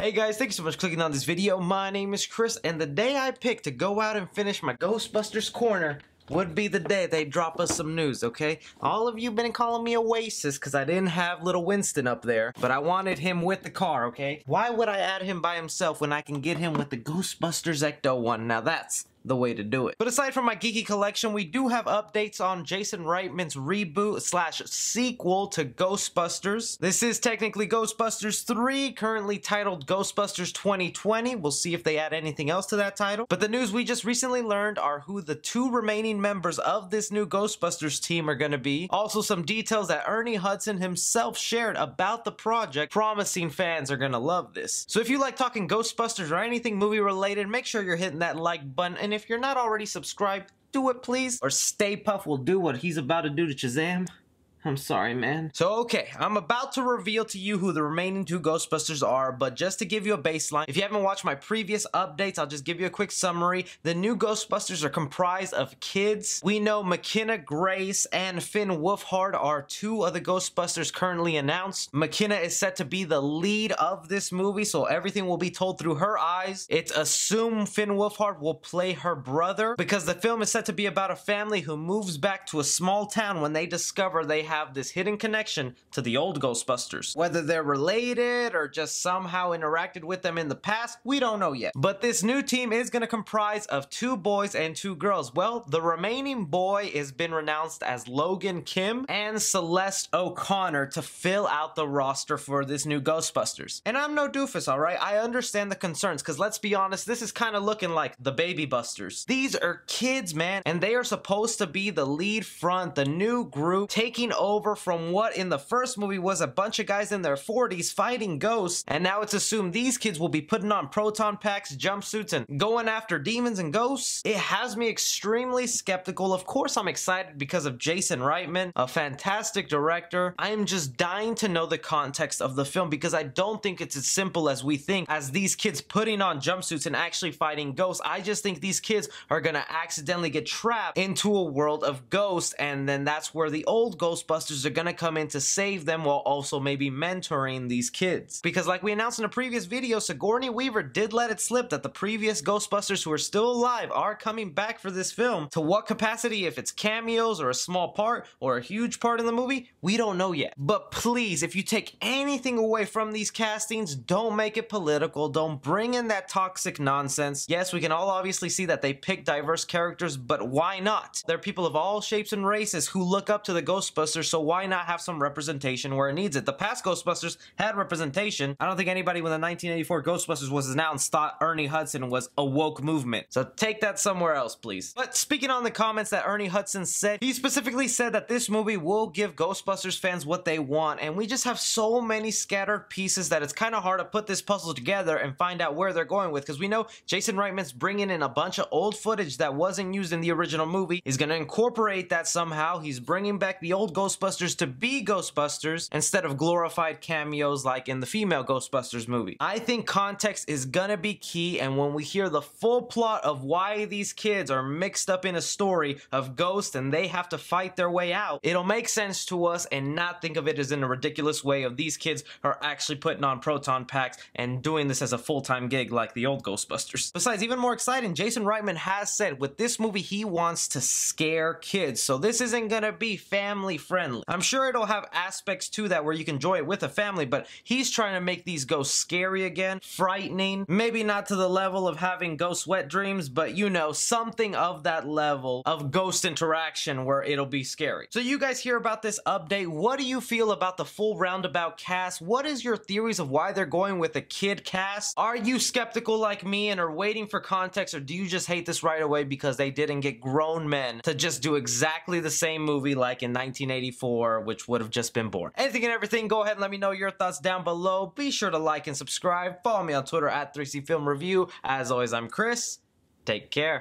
Hey guys, thank you so much for clicking on this video. My name is Chris, and the day I picked to go out and finish my Ghostbusters corner would be the day they drop us some news, okay? All of you been calling me Oasis because I didn't have little Winston up there, but I wanted him with the car, okay? Why would I add him by himself when I can get him with the Ghostbusters Ecto one? Now that's the way to do it. But aside from my geeky collection, we do have updates on Jason Reitman's reboot / sequel to Ghostbusters. This is technically Ghostbusters 3, currently titled Ghostbusters 2020. We'll see if they add anything else to that title. But the news we just recently learned are who the 2 remaining members of this new Ghostbusters team are gonna be. Also some details that Ernie Hudson himself shared about the project, promising fans are gonna love this. So if you like talking Ghostbusters or anything movie related, make sure you're hitting that like button. And if you're not already subscribed, do it please. Or Stay Puft will do what he's about to do to Shazam. I'm sorry, man. So, okay, I'm about to reveal to you who the remaining 2 Ghostbusters are, but just to give you a baseline, if you haven't watched my previous updates, I'll just give you a quick summary. The new Ghostbusters are comprised of kids. We know Mckenna, Grace, and Finn Wolfhard are 2 of the Ghostbusters currently announced. Mckenna is set to be the lead of this movie, so everything will be told through her eyes. It's assumed Finn Wolfhard will play her brother, because the film is set to be about a family who moves back to a small town when they discover they have this hidden connection to the old Ghostbusters. Whether they're related or just somehow interacted with them in the past, we don't know yet. But this new team is going to comprise of 2 boys and 2 girls. Well, the remaining boy has been announced as Logan Kim and Celeste O'Connor to fill out the roster for this new Ghostbusters. And I'm no doofus, alright? I understand the concerns, because let's be honest, this is kind of looking like the Baby Busters. These are kids, man, and they are supposed to be the lead front, the new group, taking over from what in the first movie was a bunch of guys in their 40s fighting ghosts, and now it's assumed these kids will be putting on proton packs, jumpsuits, and going after demons and ghosts. It has me extremely skeptical. Of course, I'm excited because of Jason Reitman, a fantastic director. I am just dying to know the context of the film, because I don't think it's as simple as we think, as these kids putting on jumpsuits and actually fighting ghosts. I just think these kids are gonna accidentally get trapped into a world of ghosts, and then that's where the old Ghostbusters are gonna come in to save them, while also maybe mentoring these kids. Because like we announced in a previous video, Sigourney Weaver did let it slip that the previous Ghostbusters who are still alive are coming back for this film. To what capacity, if it's cameos or a small part or a huge part in the movie, we don't know yet. But please, if you take anything away from these castings, don't make it political, don't bring in that toxic nonsense. Yes, we can all obviously see that they pick diverse characters, but why not? There are people of all shapes and races who look up to the Ghostbusters, so why not have some representation where it needs it? The past Ghostbusters had representation. I don't think anybody when the 1984 Ghostbusters was announced thought Ernie Hudson was a woke movement. So take that somewhere else, please. But speaking on the comments that Ernie Hudson said, he specifically said that this movie will give Ghostbusters fans what they want, and we just have so many scattered pieces that it's kind of hard to put this puzzle together and find out where they're going with, because we know Jason Reitman's bringing in a bunch of old footage that wasn't used in the original movie. He's going to incorporate that somehow. He's bringing back the old Ghostbusters to be Ghostbusters instead of glorified cameos like in the female Ghostbusters movie. I think context is gonna be key, and when we hear the full plot of why these kids are mixed up in a story of ghosts and they have to fight their way out, it'll make sense to us and not think of it as in a ridiculous way of these kids are actually putting on proton packs and doing this as a full-time gig like the old Ghostbusters. Besides, even more exciting, Jason Reitman has said with this movie he wants to scare kids, so this isn't gonna be family friendly. I'm sure it'll have aspects to that where you can enjoy it with a family, but he's trying to make these ghosts scary again, frightening, maybe not to the level of having ghost wet dreams, but you know, something of that level of ghost interaction where it'll be scary. So you guys hear about this update. What do you feel about the full roundabout cast? What is your theories of why they're going with a kid cast? Are you skeptical like me and are waiting for context, or do you just hate this right away because they didn't get grown men to just do exactly the same movie like in 1984, which would have just been boring? Anything and everything, go ahead and let me know your thoughts down below. Be sure to like and subscribe. Follow me on Twitter at 3C Film Review. As always, I'm Chris. Take care.